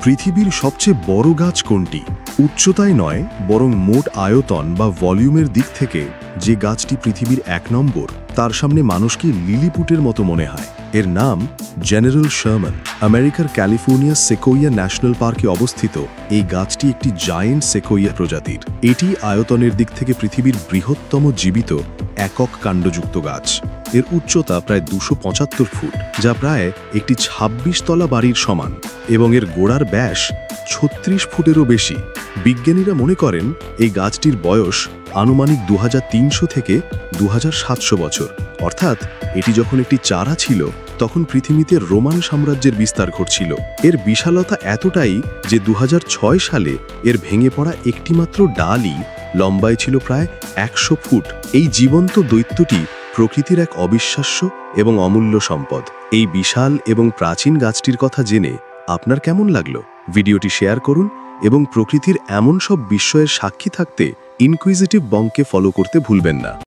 পৃথিবীর সবচেয়ে বড় গাছ কোনটি? উচ্চতায় নয়, বরং মোট আয়তন বা ভলিউমের দিক থেকে যে গাছটি পৃথিবীর ১ নম্বর, তার সামনে মানুষকে লিলিপুটের মতো মনে হয়। এর নাম জেনারেল শারমান। আমেরিকার ক্যালিফোর্নিয়া সেকোইয়া ন্যাশনাল পার্কে অবস্থিত এই গাছটি একটি জায়েন্ট সেকোইয়া প্রজাতির। এটি আয়তনের দিক থেকে পৃথিবীর বৃহত্তম জীবিত একক কাণ্ডযুক্ত গাছ। এর উচ্চতা প্রায় ২৭৫ ফুট, যা প্রায় একটি ২৬ তলা বাড়ির সমান, এবং এর গোড়ার ব্যাস ৩৬ ফুটেরও বেশি। বিজ্ঞানীরা মনে করেন এই গাছটির বয়স আনুমানিক ২৩০০ থেকে ২৭০০ বছর। অর্থাৎ এটি যখন একটি চারা ছিল, তখন পৃথিবীতে রোমান সাম্রাজ্যের বিস্তার ঘটছিল। এর বিশালতা এতটাই যে ২০০৬ সালে এর ভেঙে পড়া একটিমাত্র ডালই লম্বায় ছিল প্রায় ১০০ ফুট। এই জীবন্ত দৈত্যটি প্রকৃতির এক অবিশ্বাস্য এবং অমূল্য সম্পদ। এই বিশাল এবং প্রাচীন গাছটির কথা জেনে আপনার কেমন লাগলো? ভিডিওটি শেয়ার করুন এবং প্রকৃতির এমন সব বিস্ময়ের সাক্ষী থাকতে ইনকুইজিটিভ বংকে ফলো করতে ভুলবেন না।